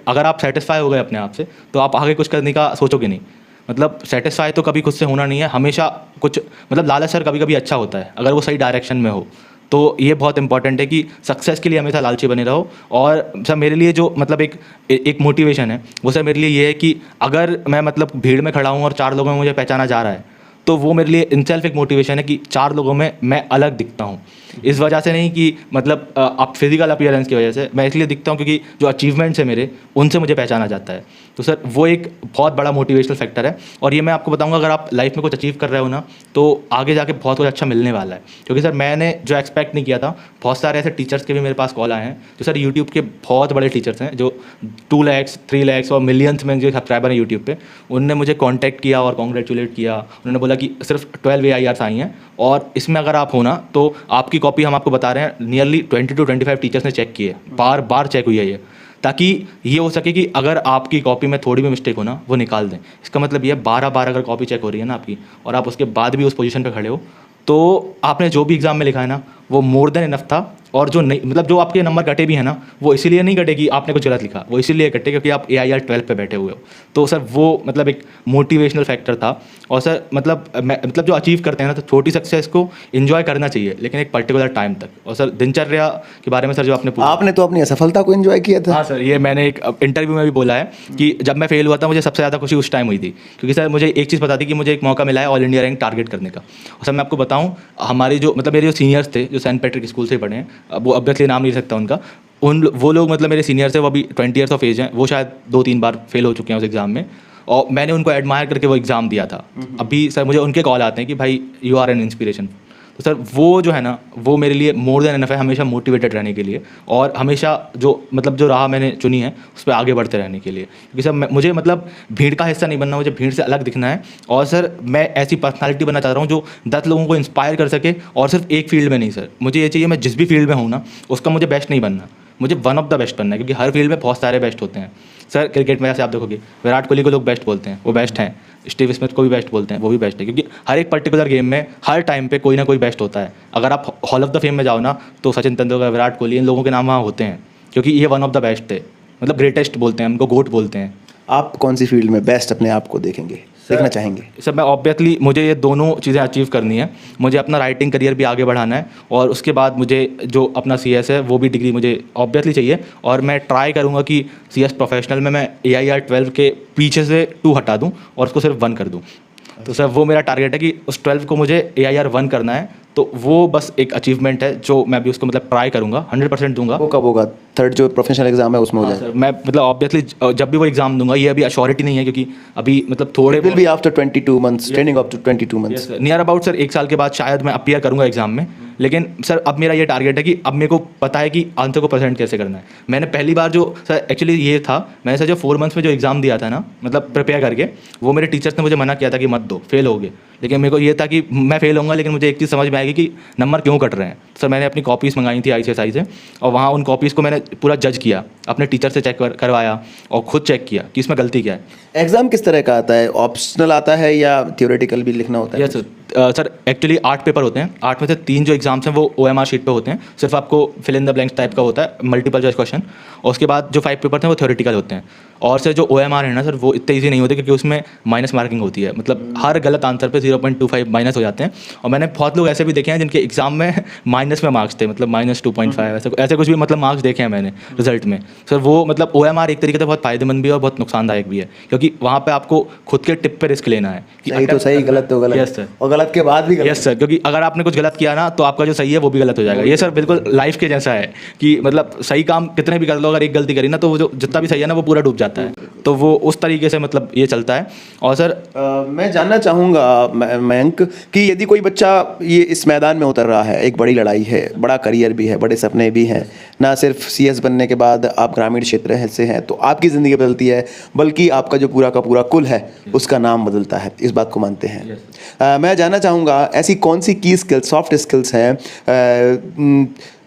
अगर आप सेटिस्फाई हो गए अपने आप से, तो आप आगे कुछ करने का सोचोगे नहीं। मतलब सेटिस्फाई तो कभी खुद से होना नहीं है, हमेशा कुछ मतलब लालच सर कभी कभी अच्छा होता है अगर वो सही डायरेक्शन में हो। तो ये बहुत इंपॉर्टेंट है कि सक्सेस के लिए हमेशा लालची बने रहो। और सर मेरे लिए जो मतलब एक मोटिवेशन है, वो सर मेरे लिए ये है कि अगर मैं मतलब भीड़ में खड़ा हूँ और 4 लोगों में मुझे पहचाना जा रहा है, तो वो मेरे लिए इन सेल्फ एक मोटिवेशन है कि 4 लोगों में मैं अलग दिखता हूँ। इस वजह से नहीं कि मतलब आप फिजिकल अपीयरेंस की वजह से, मैं इसलिए दिखता हूँ क्योंकि जो अचीवमेंट्स है मेरे, उनसे मुझे पहचाना जाता है। तो सर वो एक बहुत बड़ा मोटिवेशनल फैक्टर है। और ये मैं आपको बताऊंगा, अगर आप लाइफ में कुछ अचीव कर रहे हो ना, तो आगे जाके बहुत कुछ अच्छा मिलने वाला है। क्योंकि सर मैंने जो एक्सपेक्ट नहीं किया था, बहुत सारे ऐसे टीचर्स के भी मेरे पास कॉल आए हैं जो सर यूट्यूब के बहुत बड़े टीचर्स हैं, जो 2 लाख 3 लाख और मिलियंस में जो सब्सक्राइबर हैं यूट्यूब पे, उनने मुझे कॉन्टैक्ट किया और कॉन्ग्रेचुलेट किया। उन्होंने बोला कि सिर्फ 12 AIRs आई हैं, और इसमें अगर आप हो ना, तो आपकी कॉपी हम आपको बता रहे हैं नियरली 20 to 25 टीचर्स ने चेक की है, बार चेक हुई है ये, ताकि ये हो सके कि अगर आपकी कॉपी में थोड़ी भी मिस्टेक हो ना, वो निकाल दें। इसका मतलब ये 12 अगर कॉपी चेक हो रही है ना आपकी, और आप उसके बाद भी उस पोजीशन पे खड़े हो, तो आपने जो भी एग्ज़ाम में लिखा है ना, वो मोर देन इनफ था। और जो नहीं मतलब जो आपके नंबर कटे भी हैं ना, वो इसीलिए नहीं कटे कि आपने कुछ गलत लिखा, वो इसीलिए कटे क्योंकि आप AIR 12 पे बैठे हुए हो। तो सर वो मतलब एक मोटिवेशनल फैक्टर था। और सर मतलब जो अचीव करते हैं ना, तो छोटी सक्सेस को एंजॉय करना चाहिए, लेकिन एक पर्टिकुलर टाइम तक। और सर दिनचर्या के बारे में सर जो आपने तो अपनी असफलता को एंजॉय किया था। हाँ सर, ये मैंने एक इंटरव्यू में भी बोला है कि जब मैं फेल हुआ था, मुझे सबसे ज़्यादा खुशी उस टाइम हुई थी, क्योंकि सर मुझे एक चीज़ पता थी कि मुझे एक मौका मिला है ऑल इंडिया रैंक टारगेट करने का। और सर मैं आपको बताऊँ, हमारे जो मतलब मेरे जो सीनियर्स थे, जो सेंट पैट्रिक स्कूल से पढ़े हैं, अब वो ऑब्वियसली नाम नहीं ले सकता उनका, वो लोग मतलब मेरे सीनियर्स है, वो अभी 20 ईयर्स ऑफ एज हैं, वो शायद 2-3 बार फेल हो चुके हैं उस एग्ज़ाम में, और मैंने उनको एडमायर करके वो एग्ज़ाम दिया था। अभी सर मुझे उनके कॉल आते हैं कि भाई यू आर एन इंस्पिरेशन। तो सर वो जो है ना, वो मेरे लिए मोर देन इनफ है हमेशा मोटिवेटेड रहने के लिए, और हमेशा जो मतलब जो राह मैंने चुनी है उस पर आगे बढ़ते रहने के लिए, क्योंकि सर मुझे मतलब भीड़ का हिस्सा नहीं बनना, मुझे भीड़ से अलग दिखना है। और सर मैं ऐसी पर्सनालिटी बनना चाह रहा हूँ जो 10 लोगों को इंस्पायर कर सके, और सिर्फ एक फील्ड में नहीं सर, मुझे ये चाहिए मैं जिस भी फील्ड में हूँ ना उसका मुझे बेस्ट नहीं बनना, मुझे वन ऑफ द बेस्ट बनना है, क्योंकि हर फील्ड में बहुत सारे बेस्ट होते हैं। सर क्रिकेट में जैसे आप देखोगे विराट कोहली को लोग बेस्ट बोलते हैं, वो बेस्ट हैं, स्टीव स्मिथ को भी बेस्ट बोलते हैं, वो भी बेस्ट है, क्योंकि हर एक पर्टिकुलर गेम में हर टाइम पे कोई ना कोई बेस्ट होता है। अगर आप हॉल ऑफ द फेम में जाओ ना तो सचिन तेंदुलकर, विराट कोहली, इन लोगों के नाम वहाँ होते हैं, क्योंकि ये वन ऑफ द बेस्ट थे, मतलब ग्रेटेस्ट बोलते हैं, उनको गोट बोलते हैं। आप कौन सी फील्ड में बेस्ट अपने आप को देखना चाहेंगे? सर मैं ऑब्वियसली मुझे ये दोनों चीज़ें अचीव करनी है, मुझे अपना राइटिंग करियर भी आगे बढ़ाना है, और उसके बाद मुझे जो अपना CS है वो भी डिग्री मुझे ऑब्वियसली चाहिए, और मैं ट्राई करूँगा कि CS प्रोफेशनल में मैं AIR 12 के पीछे से 2 हटा दूँ और उसको सिर्फ 1 कर दूँ। तो सर वो मेरा टारगेट है कि उस 12 को मुझे AIR 1 करना है, तो वो बस एक अचीवमेंट है जो मैं भी उसको मतलब ट्राई करूँगा, 100% दूंगा। वो कब होगा? 3rd जो प्रोफेशनल एग्जाम है उसमें हो जाएगा? सर मैं मतलब ऑब्वियसली जब भी वो एग्ज़ाम दूंगा, ये अभी अश्योरिटी नहीं है, क्योंकि अभी मतलब थोड़े will be after 22 months, training up to 22 months, near about sir 1 साल के बाद शायद मैं अपीयर करूँगा एग्जाम में। लेकिन सर अब मेरा ये टारगेट है कि अब मेरे को पता है कि आंसर को प्रेजेंट कैसे करना है। मैंने पहली बार जो सर एक्चुअली ये था, मैंने सर जो 4 मंथ्स में जो एग्ज़ाम दिया था ना, मतलब प्रिपेयर करके, वो मेरे टीचर्स ने मुझे मना किया था कि मत दो, फेल होगे। लेकिन मेरे को ये था कि मैं फेल होऊंगा, लेकिन मुझे एक चीज़ समझ में आएगी कि नंबर क्यों कट रहे हैं। सर मैंने अपनी कॉपीज़ मंगाई थी ICSI से, और वहाँ उन कॉपीज़ को मैंने पूरा जज किया, अपने टीचर से चेक करवाया और खुद चेक किया कि इसमें गलती क्या है। एग्जाम किस तरह का आता है? ऑप्शनल आता है या थियोरेटिकल भी लिखना होता है? यस सर एक्चुअली 8 पेपर होते हैं, 8 में से 3 जो एग्जाम्स हैं वो OMR शीट पे होते हैं, सिर्फ आपको fill in the blanks type का होता है, मल्टीपल चॉइस क्वेश्चन, और उसके बाद जो 5 पेपर हैं वो थ्योरेटिकल होते हैं। और सर जो OMR है ना सर, वो इतने ईजी नहीं होते, क्योंकि उसमें माइनस मार्किंग होती है, मतलब हर गलत आंसर पे 0.25 माइनस हो जाते हैं। और मैंने बहुत लोग ऐसे भी देखे हैं जिनके एग्जाम में माइनस में मार्क्स थे, मतलब -2.5 ऐसे कुछ भी मतलब मार्क्स देखे हैं मैंने रिजल्ट में। सर वो मतलब OMR एक तरीके से बहुत फ़ायदेमंद भी है और बहुत नुकसानदायक भी है, क्योंकि वहाँ पर आपको खुद के टिप पे रिस्क लेना है कि सही तो सही, गलत तो गलत। यस सर, और गलत के बाद भी गलत। यस सर, क्योंकि अगर आपने कुछ गलत किया ना तो आपका जो सही है वो भी गलत हो जाएगा। ये सर बिल्कुल लाइफ के जैसा है कि मतलब सही काम कितने भी कर लो, अगर एक गलती करी ना तो वो जो जितना भी सही है ना वो पूरा डूब जाता है। तो वो उस तरीके से मतलब ये चलता है। और सर मैं जानना चाहूँगा मयंक कि यदि कोई बच्चा ये इस मैदान में उतर रहा है, एक बड़ी लड़ाई है, बड़ा करियर भी है, बड़े सपने भी हैं, ना सिर्फ CS बनने के बाद आप ग्रामीण क्षेत्र से हैं तो आपकी ज़िंदगी बदलती है, बल्कि आपका जो पूरा का पूरा कुल है उसका नाम बदलता है, इस बात को मानते हैं। मैं जानना चाहूँगा ऐसी कौन सी की स्किल्स, सॉफ्ट स्किल्स हैं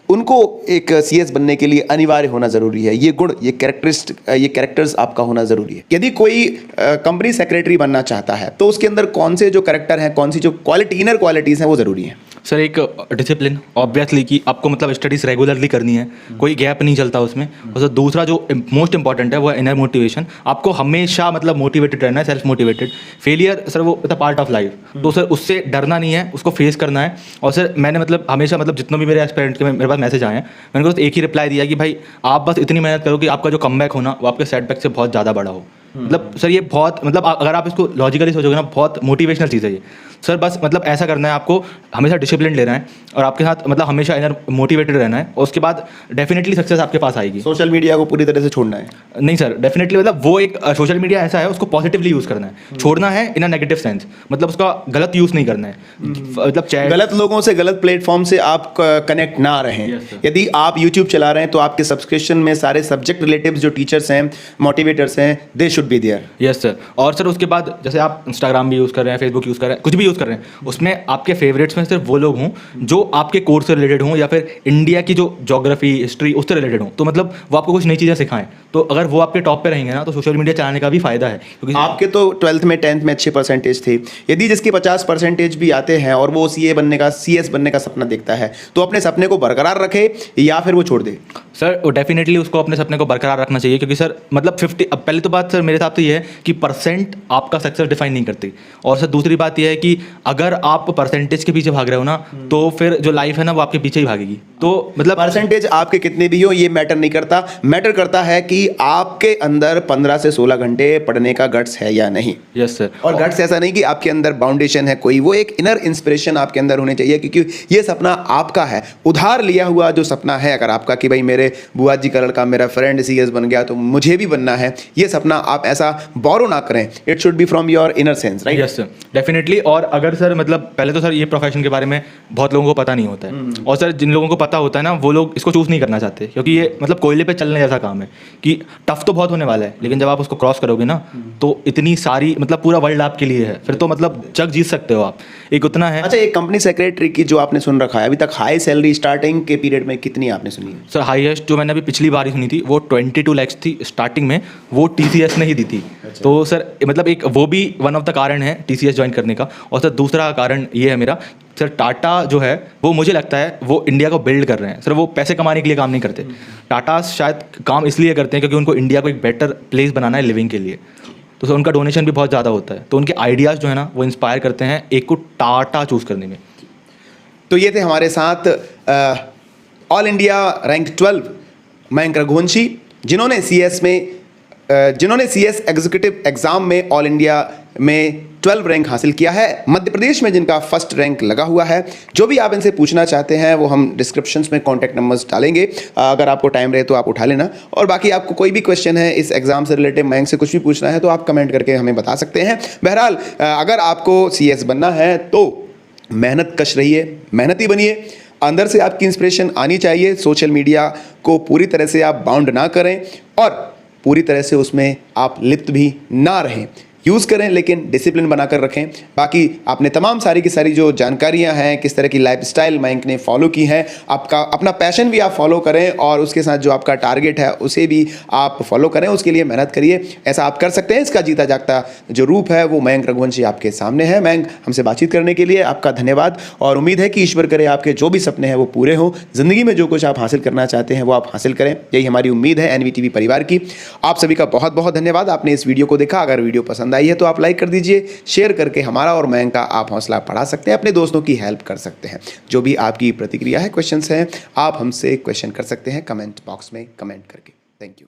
उनको एक CS बनने के लिए अनिवार्य होना ज़रूरी है, ये गुण, ये कैरेक्टर्स आपका होना ज़रूरी है। यदि कोई कंपनी सेक्रेटरी बनना चाहता है तो उसके अंदर कौन से जो कैरेक्टर हैं, कौन सी जो इनर क्वालिटीज़ हैं वो ज़रूरी हैं? सर एक डिसिप्लिन ऑब्वियसली कि आपको मतलब स्टडीज़ रेगुलरली करनी है, कोई गैप नहीं चलता उसमें। और सर दूसरा जो मोस्ट इंपॉर्टेंट है वो है इनर मोटिवेशन, आपको हमेशा मतलब मोटिवेटेड रहना है, सेल्फ मोटिवेटेड। फेलियर सर वो पार्ट ऑफ लाइफ, तो सर उससे डरना नहीं है, उसको फेस करना है। और सर मैंने मतलब हमेशा मतलब जितने भी मेरे एस्पिरेंट के मेरे पास मैसेज आए हैं, मैंने उनको एक ही रिप्लाई दिया कि भाई आप बस इतनी मेहनत करो कि आपका जो कमबैक हो ना वो आपके सेटबैक से बहुत ज़्यादा बड़ा हो। मतलब सर ये बहुत मतलब अगर आप इसको लॉजिकली सोचोगे ना, बहुत मोटिवेशनल चीज़ है ये सर। बस मतलब ऐसा करना है, आपको हमेशा डिसिप्लिन लेना है और आपके साथ मतलब हमेशा इनर मोटिवेटेड रहना है, और उसके बाद डेफिनेटली सक्सेस आपके पास आएगी। सोशल मीडिया को पूरी तरह से छोड़ना है? नहीं सर, डेफिनेटली मतलब वो एक सोशल मीडिया ऐसा है, उसको पॉजिटिवली यूज़ करना है, छोड़ना है इन अ नेगेटिव सेंस, मतलब उसका गलत यूज़ नहीं करना है। मतलब गलत लोगों से, गलत प्लेटफॉर्म से आप कनेक्ट ना रहें। यदि आप YouTube चला रहे हैं तो आपके सब्सक्रिप्शन में सारे सब्जेक्ट रिलेटिव जो टीचर्स हैं, मोटिवेटर्स हैं, they should be there. Yes sir. और सर उसके बाद जैसे आप इंस्टाग्राम भी यूज़ कर रहे हैं, फेसबुक यूज़ कर रहे हैं, कुछ भी यूज़ कर रहे हैं, उसमें आपके फेवरेट्स में सिर्फ वो लोग हों जो आपके कोर्स से रिलेटेड हों या फिर इंडिया की जो ज्योग्राफी, हिस्ट्री उससे रिलेटेड हों, तो मतलब वो आपको कुछ नई चीज़ें सिखाएं। तो अगर वो आपके टॉप पे रहेंगे ना तो सोशल मीडिया चलाने का भी फ़ायदा है, क्योंकि आपके तो 12th में 10th में अच्छे परसेंटेज थे। यदि जिसके 50% भी आते हैं और वो CS बनने का सपना देखता है तो अपने सपने को बरकरार रखे या फिर वो छोड़ दे? सर डेफिनेटली उसको अपने सपने को बरकरार रखना चाहिए, क्योंकि सर मतलब 50 अब पहले तो बात सर मेरे हिसाब से ये है कि परसेंट आपका सक्सेस डिफाइन नहीं करती, और सर दूसरी बात ये है कि अगर आप परसेंटेज के पीछे भाग रहे हो ना, तो फिर जो लाइफ है ना वो आपके पीछे ही भागेगी। तो मतलब परसेंटेज आपके कितने भी हो ये मैटर नहीं करता, मैटर करता है कि आपके अंदर 15 से 16 घंटे पढ़ने का गट्स है या नहीं। Yes sir. और गट्स ऐसा नहीं कि आपके अंदर बाउंडेशन है कोई, वो एक इनर इंस्पिरेशन आपके अंदर होनी चाहिए, क्योंकि ये सपना आपका है, उधार लिया हुआ जो सपना है अगर आपका कि भाई मेरे बुआ जी का लड़का मेरा फ्रेंड सीएस बन गया तो मुझे भी बनना है, ये सपना आप ऐसा बोरो ना करें, it should be from your inner sense, right? Yes sir definitely. और अगर सर मतलब पहले तो सर ये प्रोफेशन के बारे में बहुत लोगों को पता नहीं होता है, और सर जिन लोगों को पता होता है ना वो लोग इसको चूज़ नहीं करना चाहते, क्योंकि ये मतलब कोयले पे चलने जैसा काम है कि टफ तो बहुत होने वाला है, लेकिन जब आप उसको क्रॉस करोगे ना तो इतनी सारी मतलब पूरा वर्ल्ड आपके लिए है, फिर तो मतलब जग जीत सकते हो आप, एक उतना है। अच्छा, एक कंपनी सेक्रेटरी की जो आपने सुन रखा है अभी तक, हाई सैलरी स्टार्टिंग के पीरियड में कितनी आपने सुनी है? सर हाईएस्ट जो मैंने अभी पिछली बार ही सुनी थी वो 22 lakhs थी स्टार्टिंग में, वो TCS ने ही दी थी। तो सर मतलब एक वो भी वन ऑफ द कारण है TCS ज्वाइन करने का। और सर दूसरा कारण ये है मेरा, सर टाटा जो है वो मुझे लगता है वो इंडिया को बिल्ड कर रहे हैं सर, वो पैसे कमाने के लिए काम नहीं करते। टाटा शायद काम इसलिए करते हैं क्योंकि उनको इंडिया को एक बेटर प्लेस बनाना है लिविंग के लिए, तो सर उनका डोनेशन भी बहुत ज़्यादा होता है, तो उनके आइडियाज़ जो है ना वो इंस्पायर करते हैं एक को टाटा चूज़ करने में। तो ये थे हमारे साथ all India rank 12 Mayank Raghuvanshi, जिन्होंने CS एग्जीक्यूटिव एग्जाम में ऑल इंडिया में 12 रैंक हासिल किया है, मध्य प्रदेश में जिनका फर्स्ट रैंक लगा हुआ है। जो भी आप इनसे पूछना चाहते हैं वो हम डिस्क्रिप्शंस में कॉन्टैक्ट नंबर्स डालेंगे, अगर आपको टाइम रहे तो आप उठा लेना। और बाकी आपको कोई भी क्वेश्चन है इस एग्जाम से रिलेटेड, मयंक से कुछ भी पूछना है तो आप कमेंट करके हमें बता सकते हैं। बहरहाल अगर आपको CS बनना है तो मेहनत कश रहिए, मेहनती बनिए, अंदर से आपकी इंस्पिरेशन आनी चाहिए, सोशल मीडिया को पूरी तरह से आप बाउंड ना करें और पूरी तरह से उसमें आप लिप्त भी ना रहें, यूज़ करें लेकिन डिसिप्लिन बनाकर रखें। बाकी आपने तमाम सारी की सारी जो जानकारियां हैं, किस तरह की लाइफस्टाइल मयंक ने फॉलो की हैं, आपका अपना पैशन भी आप फॉलो करें और उसके साथ जो आपका टारगेट है उसे भी आप फॉलो करें, उसके लिए मेहनत करिए, ऐसा आप कर सकते हैं। इसका जीता जागता जो रूप है वो मयंक रघुवंशी आपके सामने है। मयंक, हमसे बातचीत करने के लिए आपका धन्यवाद, और उम्मीद है कि ईश्वर करे आपके जो भी सपने हैं वो पूरे हों, ज़िंदगी में जो कुछ आप हासिल करना चाहते हैं वो आप हासिल करें, यही हमारी उम्मीद है NVTV परिवार की। आप सभी का बहुत बहुत धन्यवाद, आपने इस वीडियो को देखा। अगर वीडियो पसंद आई है तो आप लाइक कर दीजिए, शेयर करके हमारा और मयंक का आप हौसला बढ़ा सकते हैं, अपने दोस्तों की हेल्प कर सकते हैं। जो भी आपकी प्रतिक्रिया है, क्वेश्चंस हैं, आप हमसे क्वेश्चन कर सकते हैं कमेंट बॉक्स में कमेंट करके। Thank you.